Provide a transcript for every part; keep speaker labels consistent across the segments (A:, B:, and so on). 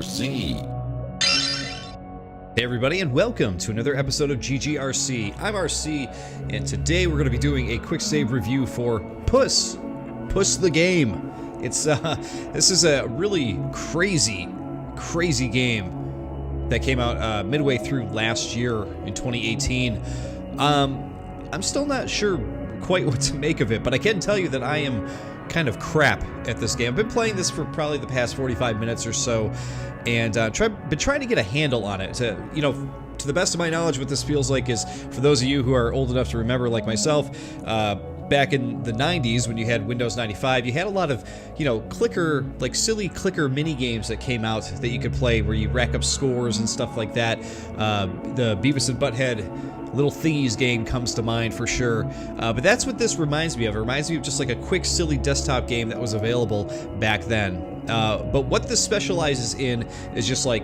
A: GGRC.
B: Hey everybody, and welcome to another episode of GGRC. I'm RC, and today we're going to be doing a quick save review for PUSS. PUSS the game. It's this is a really crazy game that came out midway through last year in 2018. I'm still not sure quite what to make of it, but I can tell you that I am kind of crap at this game. I've been playing this for probably the past 45 minutes or so, and been trying to get a handle on it. To the best of my knowledge, what this feels like is, for those of you who are old enough to remember, like myself, back in the 90s when you had Windows 95, you had a lot of, clicker, like silly clicker mini games that came out that you could play where you rack up scores and stuff like that. The Beavis and Butthead Little Thingies game comes to mind for sure. But that's what this reminds me of. It reminds me of just like a quick, silly desktop game that was available back then. But what this specializes in is just like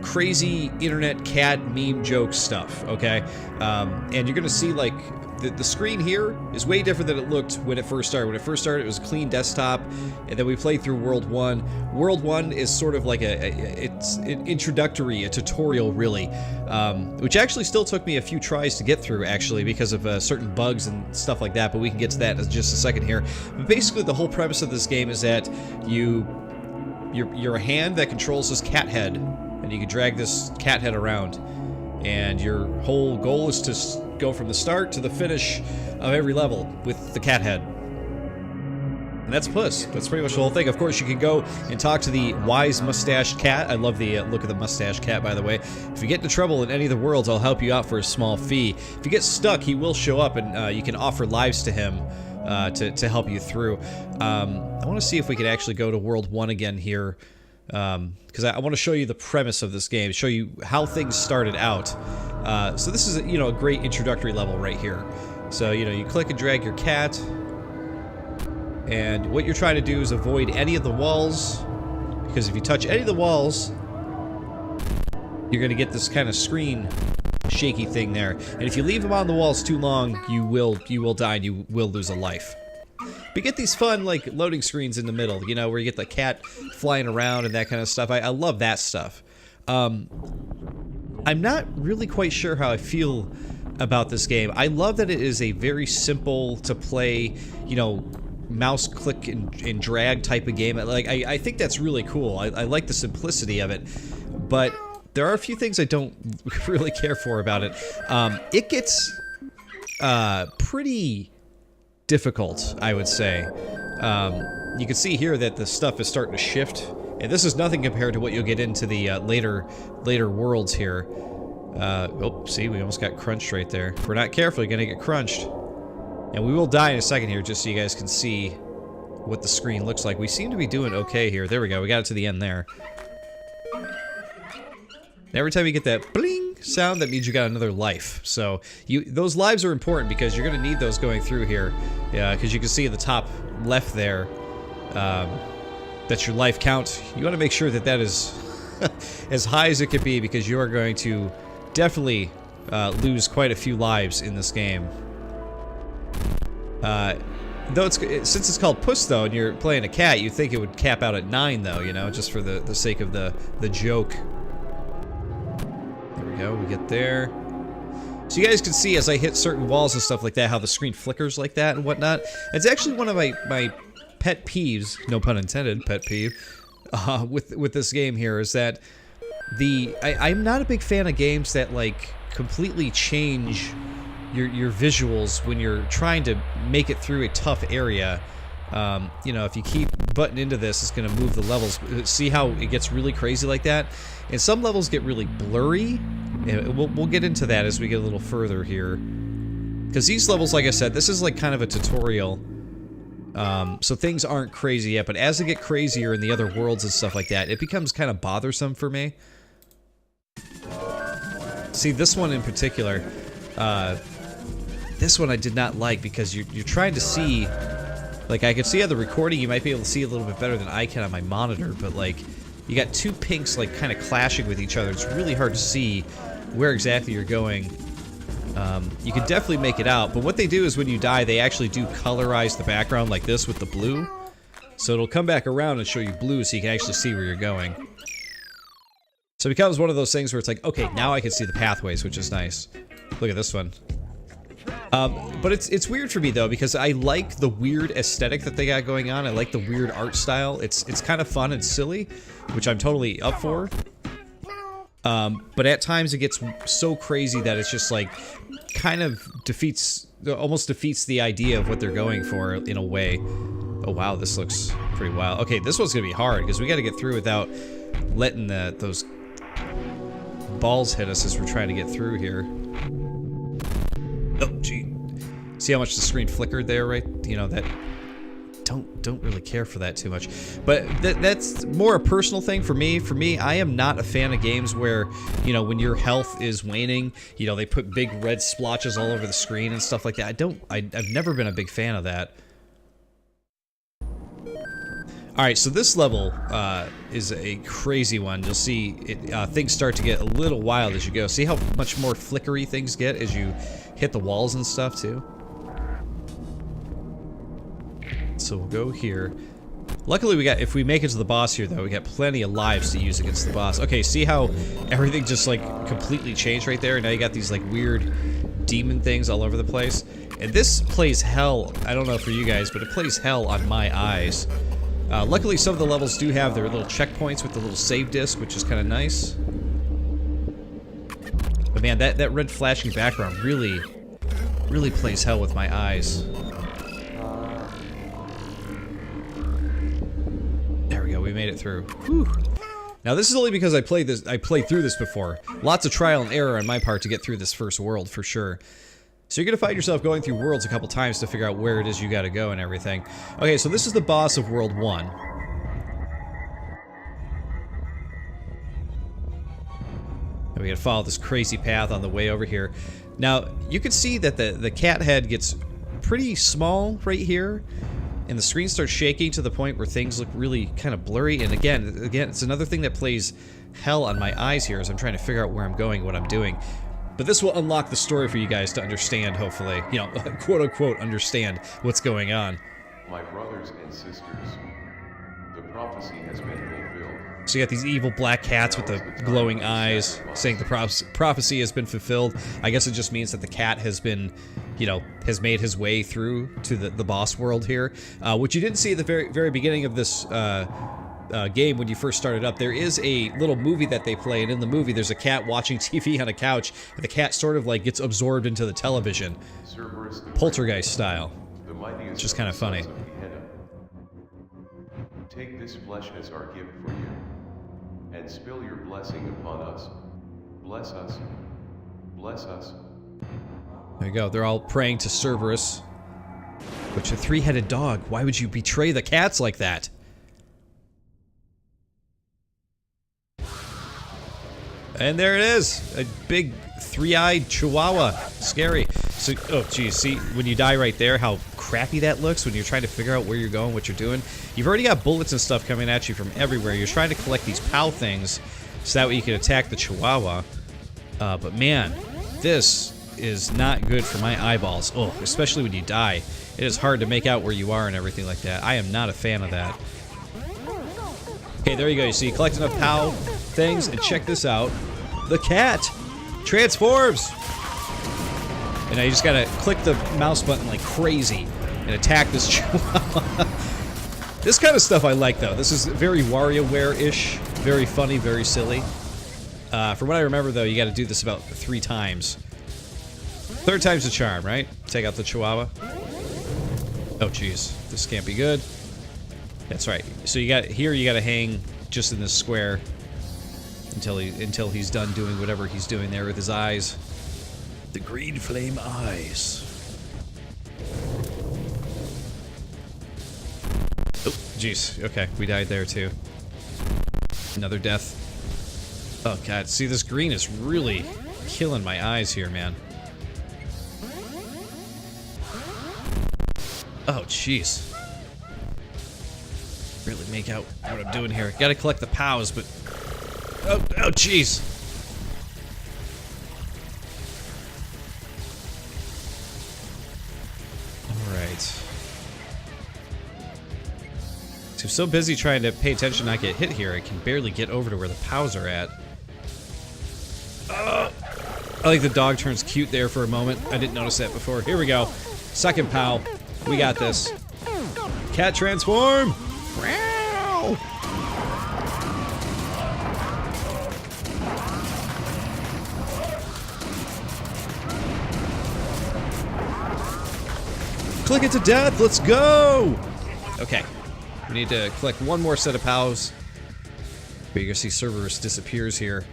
B: crazy internet cat meme joke stuff, okay? And you're gonna see like the screen here is way different than it looked when it first started. When it first started, it was a clean desktop, and then we played through World 1. World 1 is sort of like it's an introductory, a tutorial really, which actually still took me a few tries to get through, actually, because of certain bugs and stuff like that, but we can get to that in just a second here. But basically, the whole premise of this game is that you're a hand that controls this cat head, and you can drag this cat head around, and your whole goal is to go from the start to the finish of every level with the cat head. And that's PUSS. That's pretty much the whole thing. Of course, you can go and talk to the wise mustached cat. I love the look of the mustached cat, by the way. If you get into trouble in any of the worlds, I'll help you out for a small fee. If you get stuck, he will show up, and you can offer lives to him to help you through. I want to see if we can actually go to World 1 again here, because I want to show you the premise of this game, show you how things started out. So this is a great introductory level right here. So you click and drag your cat, and what you're trying to do is avoid any of the walls, because if you touch any of the walls, you're going to get this kind of screen shaky thing there. And if you leave them on the walls too long, you will die and you will lose a life. We get these fun, like, loading screens in the middle, where you get the cat flying around and that kind of stuff. I love that stuff. I'm not really quite sure how I feel about this game. I love that it is a very simple to play, mouse click and drag type of game. Like, I think that's really cool. I like the simplicity of it, but there are a few things I don't really care for about it. It gets pretty difficult, I would say. You can see here that the stuff is starting to shift, and this is nothing compared to what you'll get into the later worlds here. Oh, see, we almost got crunched right there. If we're not careful, you're gonna get crunched. And we will die in a second here, just so you guys can see what the screen looks like. We seem to be doing okay here. There we go, we got it to the end there. Every time you get that bling sound, that means you got another life. So those lives are important because you're going to need those going through here. Yeah, because you can see at the top left there, that's your life count. You want to make sure that that is as high as it can be, because you are going to definitely lose quite a few lives in this game. Though since it's called PUSS, though, and you're playing a cat, you'd think it would cap out at 9, though, just for the sake of the joke. We get there. So you guys can see as I hit certain walls and stuff like that, how the screen flickers like that and whatnot. It's actually one of my pet peeves, no pun intended, pet peeve, with this game here, is that I'm not a big fan of games that like completely change your visuals when you're trying to make it through a tough area. If you keep butting into this, it's going to move the levels. See how it gets really crazy like that? And some levels get really blurry. And we'll get into that as we get a little further here. Because these levels, like I said, this is like kind of a tutorial. So things aren't crazy yet, but as they get crazier in the other worlds and stuff like that, it becomes kind of bothersome for me. See, this one in particular, this one I did not like, because you're trying to see. Like, I could see on the recording, you might be able to see a little bit better than I can on my monitor, but, like, you got two pinks, like, kind of clashing with each other. It's really hard to see where exactly you're going. You can definitely make it out, but what they do is when you die, they actually do colorize the background like this with the blue. So it'll come back around and show you blue so you can actually see where you're going. So it becomes one of those things where it's like, okay, now I can see the pathways, which is nice. Look at this one. But it's weird for me though, because I like the weird aesthetic that they got going on. I like the weird art style. It's kind of fun and silly, which I'm totally up for. But at times it gets so crazy that it's just like kind of almost defeats the idea of what they're going for in a way. Oh wow, this looks pretty wild. Okay, this one's gonna be hard because we got to get through without letting those balls hit us as we're trying to get through here. Oh gee, see how much the screen flickered there, right? You know that. Don't really care for that too much, but that's more a personal thing for me. For me, I am not a fan of games where, you know, when your health is waning, you know, they put big red splotches all over the screen and stuff like that. I've never been a big fan of that. All right, so this level is a crazy one. You'll see things start to get a little wild as you go. See how much more flickery things get as you hit the walls and stuff too. So we'll go here. Luckily, if we make it to the boss here, though, we got plenty of lives to use against the boss. Okay, see how everything just, like, completely changed right there? Now you got these, like, weird demon things all over the place. And this plays hell, I don't know for you guys, but it plays hell on my eyes. Luckily, some of the levels do have their little checkpoints with the little save disc, which is kind of nice. But man, that red flashing background really plays hell with my eyes. We made it through. Whew. Now this is only because I played through this before. Lots of trial and error on my part to get through this first world for sure. So you're gonna find yourself going through worlds a couple times to figure out where it is you gotta go and everything. Okay, so this is the boss of World 1. And we gotta follow this crazy path on the way over here. Now, you can see that the cat head gets pretty small right here. And the screen starts shaking to the point where things look really kind of blurry. And again, it's another thing that plays hell on my eyes here as I'm trying to figure out where I'm going, what I'm doing. But this will unlock the story for you guys to understand, hopefully. You know, quote-unquote, understand what's going on.
A: My brothers and sisters, the prophecy has been fulfilled.
B: So you got these evil black cats with the glowing eyes saying the prophecy has been fulfilled. I guess it just means that the cat has been, you know, has made his way through to the boss world here. Which you didn't see at the very beginning of this game when you first started up. There is a little movie that they play, and in the movie there's a cat watching TV on a couch, and the cat sort of like gets absorbed into the television.
A: Cerberus,
B: Poltergeist style. Which is kind of funny.
A: Take this flesh as our gift for you, and spill your blessing upon us. Bless us. Bless us.
B: There you go. They're all praying to Cerberus. Which a three-headed dog. Why would you betray the cats like that? And there it is. A big three-eyed chihuahua. Scary. So, oh geez, see, when you die right there, how crappy that looks when you're trying to figure out where you're going, what you're doing. You've already got bullets and stuff coming at you from everywhere. You're trying to collect these POW things so that way you can attack the chihuahua. But man, this is not good for my eyeballs. Oh, especially when you die. It is hard to make out where you are and everything like that. I am not a fan of that. Okay, there you go. You see, collect enough POW things, and check this out. The cat transforms! And now you just gotta click the mouse button like crazy and attack this chihuahua. This kind of stuff I like, though. This is very WarioWare-ish. Very funny, very silly. From what I remember, though, you gotta do this about 3 times. 3rd time's the charm, right? Take out the chihuahua. Oh, jeez. This can't be good. That's right. So you gotta hang just in this square until he's done doing whatever he's doing there with his eyes. The green flame eyes. Oh, jeez. Okay, we died there too. Another death. Oh god, see, this green is really killing my eyes here, man. Oh, jeez. Really make out what I'm doing here. Gotta collect the POWs, but... Oh, jeez. Alright. So I'm so busy trying to pay attention not get hit here, I can barely get over to where the POWs are at. I like the dog turns cute there for a moment. I didn't notice that before. Here we go. Second POW. We got this. Cat transform! Meow! Click it to death, let's go! Okay, we need to collect one more set of POWs. But you're gonna see Cerberus disappears here.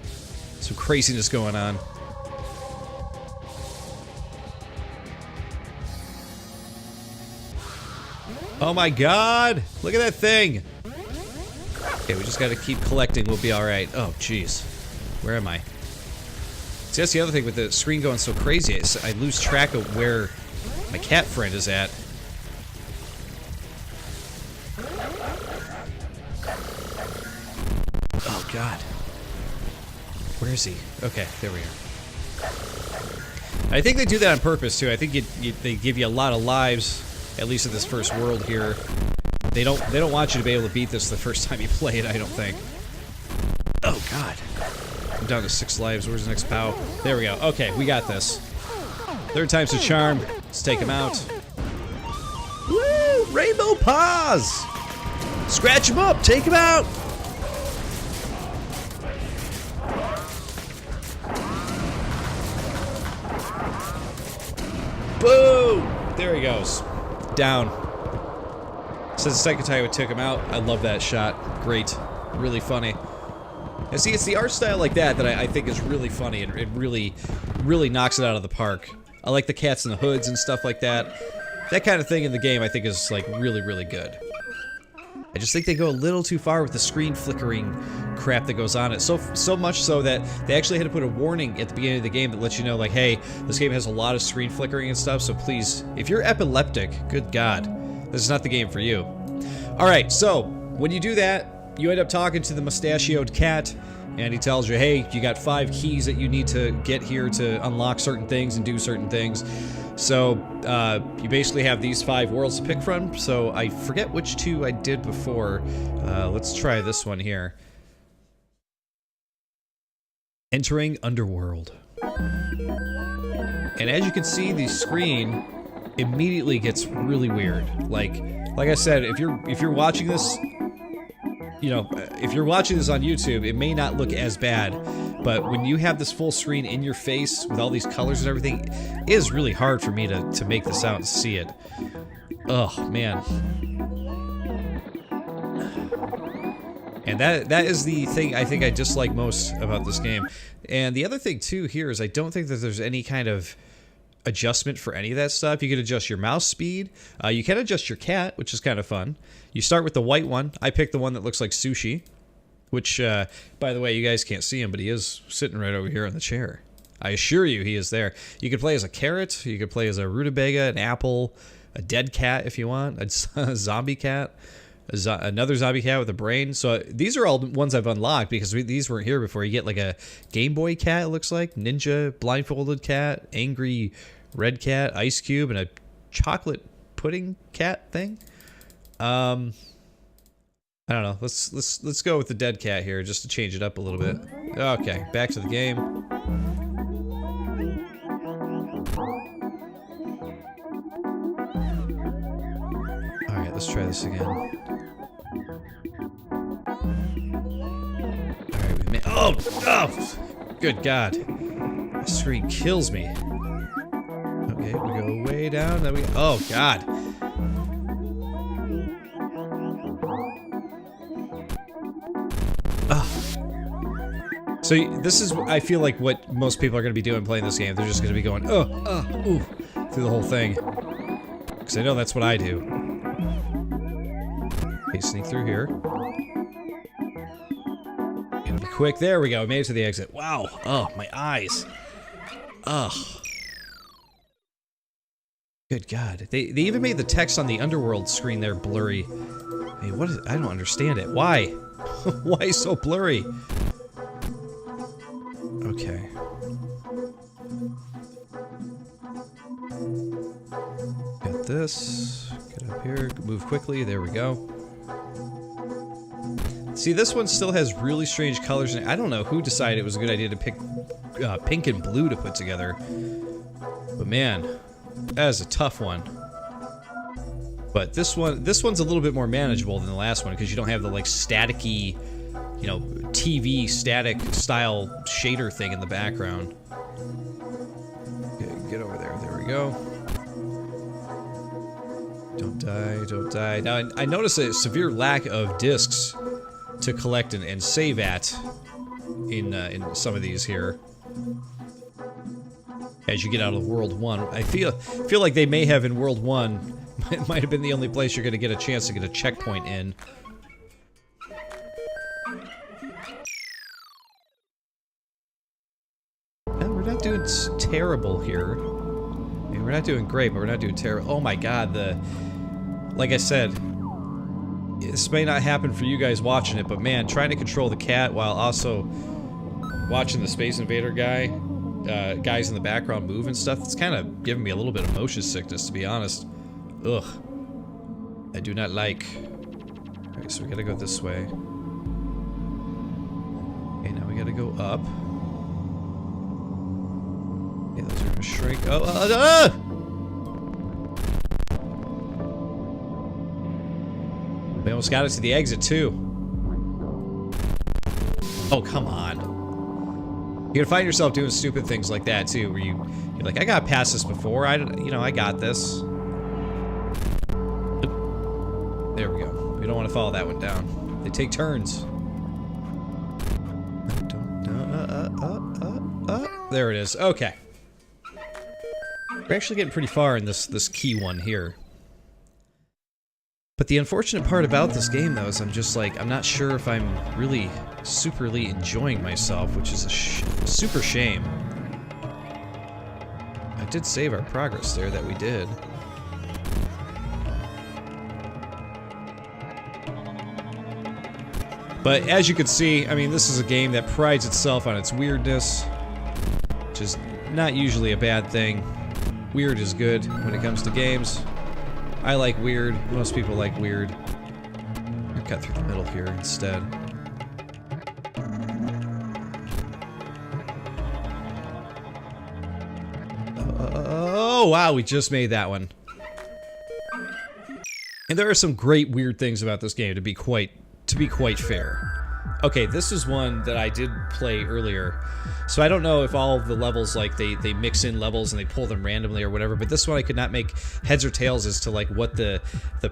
B: Some craziness going on. Oh my god! Look at that thing! Okay, we just gotta keep collecting, we'll be alright. Oh, jeez. Where am I? See, that's the other thing with the screen going so crazy. I lose track of where my cat friend is at. Oh god. Where is he? Okay, there we are. I think they do that on purpose too. I think they give you a lot of lives, at least in this first world here. They don't want you to be able to beat this the first time you play it, I don't think. Oh god. I'm down to 6 lives. Where's the next POW? There we go. Okay, we got this. Third time's the charm. Let's take him out. Woo! Rainbow paws! Scratch him up! Take him out! Boom! There he goes. Down. Since the second time we took him out, I love that shot. Great. Really funny. And see, it's the art style like that that I think is really funny, and it really, really knocks it out of the park. I like the cats in the hoods and stuff like that. That kind of thing in the game I think is like really, really good. I just think they go a little too far with the screen flickering crap that goes on it. So much so that they actually had to put a warning at the beginning of the game that lets you know, like, hey, this game has a lot of screen flickering and stuff, so please, if you're epileptic, good god, this is not the game for you. Alright, so, when you do that, you end up talking to the mustachioed cat, and he tells you, hey, you got 5 keys that you need to get here to unlock certain things and do certain things. So, you basically have these 5 worlds to pick from, so I forget which 2 I did before. Let's try this one here. Entering Underworld. And as you can see, the screen immediately gets really weird. Like I said, if you're watching this, you know, if you're watching this on YouTube, it may not look as bad, but when you have this full screen in your face with all these colors and everything, it is really hard for me to make this out and see it. Oh, man. And that is the thing I think I dislike most about this game. And the other thing, too, here is I don't think that there's any kind of adjustment for any of that stuff. You can adjust your mouse speed. You can adjust your cat, which is kind of fun. You start with the white one. I picked the one that looks like sushi, which, by the way, you guys can't see him, but he is sitting right over here on the chair. I assure you he is there. You can play as a carrot. You can play as a rutabaga, an apple, a dead cat if you want, a zombie cat, another zombie cat with a brain. So these are all ones I've unlocked because these weren't here before. You get like a Game Boy cat, it looks like, ninja, blindfolded cat, angry red cat, ice cube, and a chocolate pudding cat thing. I don't know. Let's go with the dead cat here just to change it up a little bit. Okay, back to the game. All right, let's try this again. All right, we made. Oh, good God! This screen kills me. Okay, we go way down. Then we. Oh God! So this is, I feel like, what most people are going to be doing playing this game. They're just going to be going, ooh, through the whole thing. Because I know that's what I do. Okay, sneak through here. Gotta be quick. There we go. Made it to the exit. Wow. Oh, my eyes. Ugh. Good God. They even made the text on the Underworld screen there blurry. Hey, what is it? I don't understand it. Why? Why so blurry? Okay. Got this. Get up here. Move quickly. There we go. See, this one still has really strange colors in it. I don't know who decided it was a good idea to pick pink and blue to put together. But man, that is a tough one. But this one's a little bit more manageable than the last one because you don't have the like staticky, you know, TV static style shader thing in the background. Okay, get over there. There we go. Don't die, don't die. Now, I notice a severe lack of discs to collect and save at in some of these here. As you get out of World 1. I feel like they may have in World 1, it might have been the only place you're going to get a chance to get a checkpoint in. No, we're not doing terrible here. I mean, we're not doing great, but we're not doing terrible. Oh my god, like I said, this may not happen for you guys watching it, but man, trying to control the cat while also watching the Space Invader guys in the background move and stuff, it's kind of giving me a little bit of motion sickness, to be honest. Ugh. I do not like. Alright, so we gotta go this way. Okay, now we gotta go up. Okay, those are gonna shrink. We almost got it to the exit, too. Oh, come on. You're gonna find yourself doing stupid things like that, too, where you're like, I got past this before, I got this. There we go. We don't want to follow that one down. They take turns. There it is. Okay. We're actually getting pretty far in this key one here. But the unfortunate part about this game, though, is I'm not sure if I'm really superly enjoying myself, which is a super shame. I did save our progress there that we did. But as you can see, I mean, this is a game that prides itself on its weirdness, which is not usually a bad thing. Weird is good when it comes to games. I like weird. Most people like weird. I'll cut through the middle here instead. Oh, wow, we just made that one. And there are some great weird things about this game, to be quite fair. Okay, this is one that I did play earlier. So I don't know if all of the levels, like, they mix in levels and they pull them randomly or whatever, but this one I could not make heads or tails as to, like, what the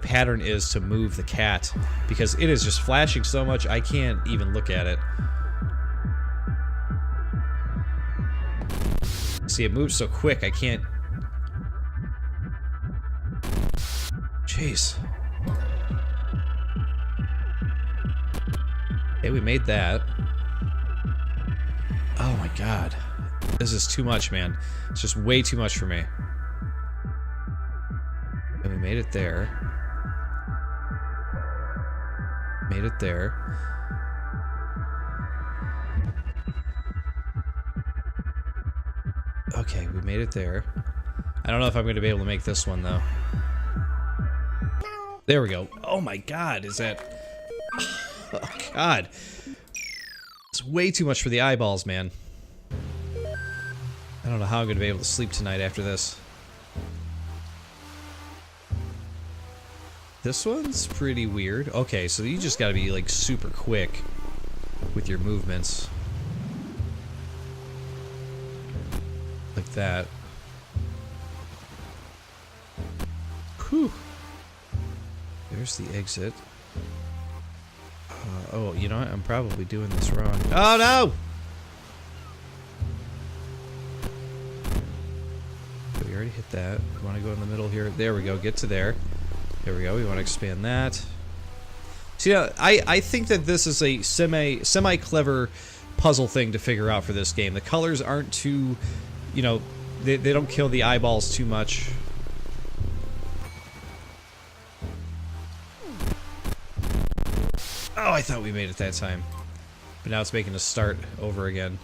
B: pattern is to move the cat, because it is just flashing so much I can't even look at it. See, it moves so quick, I can't... Jeez. Hey, we made that. Oh my god. This is too much, man. It's just way too much for me. And we made it there. Made it there. Okay, we made it there. I don't know if I'm going to be able to make this one, though. There we go. Oh my god, is that... Oh god. It's way too much for the eyeballs, man. I don't know how I'm going to be able to sleep tonight after this. This one's pretty weird. Okay, so you just gotta be, like, super quick with your movements. Like that. Whew. There's the exit. Oh, you know what? I'm probably doing this wrong. Oh, no! We already hit that. We want to go in the middle here. There we go. Get to there. There we go. We want to expand that. See, I think that this is a semi-clever puzzle thing to figure out for this game. The colors aren't too, you know, they don't kill the eyeballs too much. Oh, I thought we made it that time. But now it's making us start over again.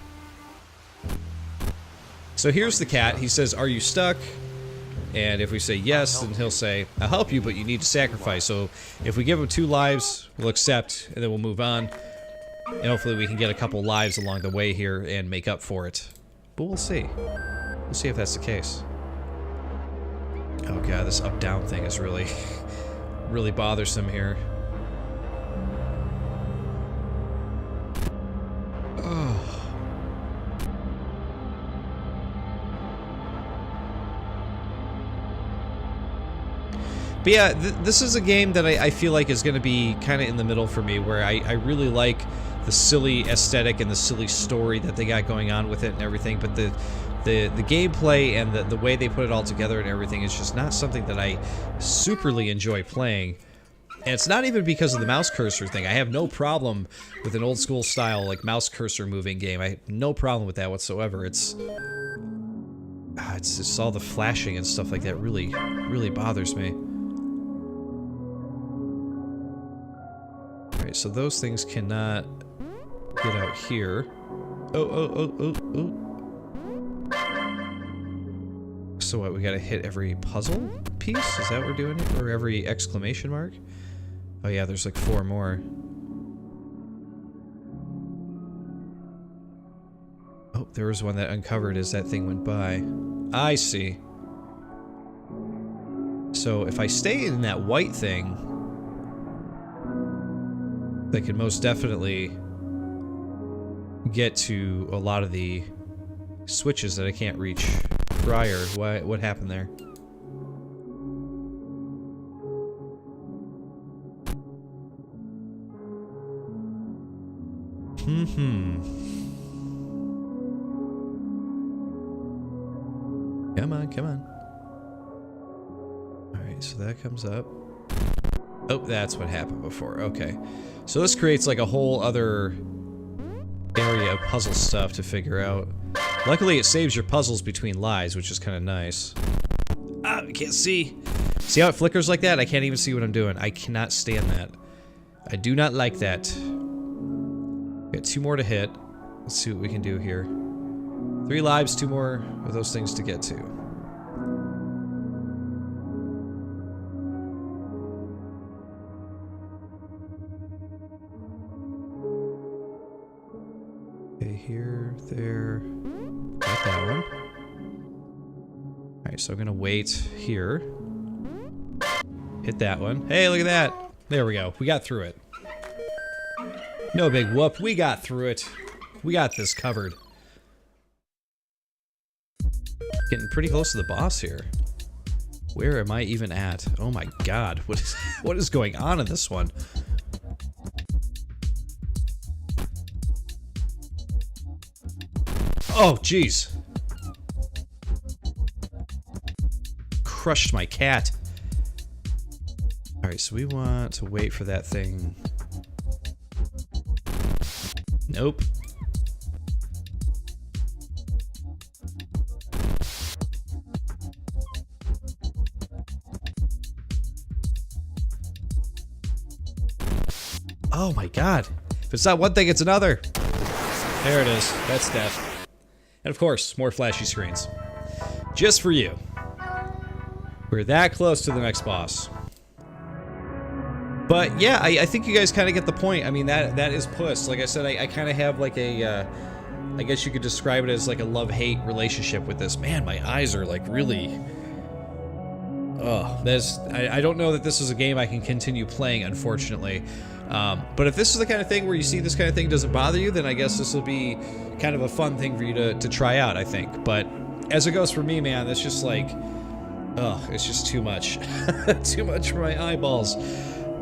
B: So here's the cat. He says, "Are you stuck?" And if we say yes, then he'll say, "I'll help you, but you need to sacrifice." So if we give him 2 lives, we'll accept, and then we'll move on. And hopefully we can get a couple lives along the way here and make up for it. but we'll see. We'll see if that's the case. Oh god, this up-down thing is really, really bothersome here. Oh. But yeah, this is a game that I feel like is going to be kind of in the middle for me, where I really like the silly aesthetic and the silly story that they got going on with it and everything, but the gameplay and the way they put it all together and everything is just not something that I superly enjoy playing. And it's not even because of the mouse cursor thing. I have no problem with an old school style, like, mouse cursor moving game. I have no problem with that whatsoever. It's just all the flashing and stuff like that really, really bothers me. Alright, so those things cannot get out here. Oh. So what, we gotta hit every puzzle piece? Is that what we're doing? Or every exclamation mark? Oh yeah, there's like 4 more. Oh, there was one that uncovered as that thing went by. I see. So if I stay in that white thing, they can most definitely get to a lot of the switches that I can't reach prior. What happened there? Come on. Alright, so that comes up. Oh, that's what happened before. Okay. So this creates like a whole other area of puzzle stuff to figure out. Luckily, it saves your puzzles between lives, which is kind of nice. Ah, I can't see. See how it flickers like that? I can't even see what I'm doing. I cannot stand that. I do not like that. Got 2 more to hit. Let's see what we can do here. 3 lives, 2 more of those things to get to. Okay, here, there. Got that one. Alright, so I'm gonna wait here. Hit that one. Hey, look at that! There we go. We got through it. No big whoop. We got through it. We got this covered. Getting pretty close to the boss here. Where am I even at? Oh my god. What is going on in this one? Oh, jeez. Crushed my cat. Alright, so we want to wait for that thing. Nope. Oh my god. If it's not one thing, it's another. There it is. That's death. And of course, more flashy screens. Just for you. We're that close to the next boss. But yeah, I think you guys kind of get the point. I mean, that is PUSS. Like I said, I kind of have like a, I guess you could describe it as like a love-hate relationship with this. Man, my eyes are like really... Oh, I don't know that this is a game I can continue playing, unfortunately. But if this is the kind of thing where you see this kind of thing doesn't bother you, then I guess this will be kind of a fun thing for you to try out, I think. But as it goes for me, man, it's just like... Ugh, it's just too much. Too much for my eyeballs.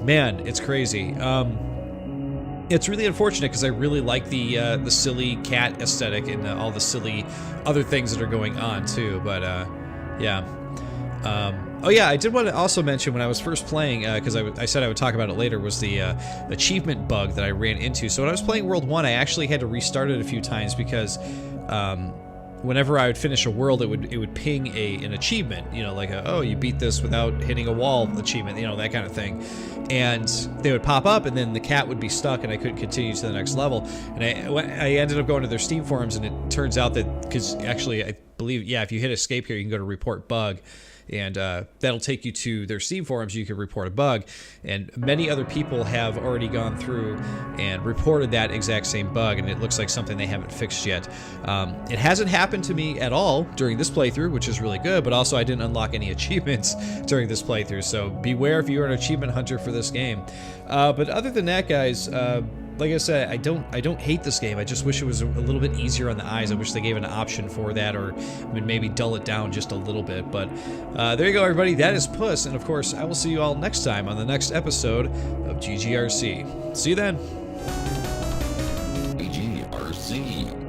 B: Man, it's crazy. It's really unfortunate because I really like the silly cat aesthetic and all the silly other things that are going on too. But yeah. Oh yeah, I did want to also mention when I was first playing, because I said I would talk about it later, was the achievement bug that I ran into. So when I was playing World 1, I actually had to restart it a few times because whenever I would finish a world, it would ping an achievement, you know, like oh, you beat this without hitting a wall achievement, you know, that kind of thing. And they would pop up, and then the cat would be stuck, and I couldn't continue to the next level. And I ended up going to their Steam forums, and it turns out that, because actually believe, yeah, if you hit escape here, you can go to report bug. And that'll take you to their Steam forums. You can report a bug, and many other people have already gone through and reported that exact same bug, and it looks like something they haven't fixed yet. It hasn't happened to me at all during this playthrough, which is really good, but also I didn't unlock any achievements during this playthrough, so beware if you're an achievement hunter for this game. But other than that, guys, like I said, I don't hate this game. I just wish it was a little bit easier on the eyes. I wish they gave an option for that, or maybe dull it down just a little bit. But there you go, everybody. That is Puss, and of course, I will see you all next time on the next episode of GGRC. See you then.
C: GGRC.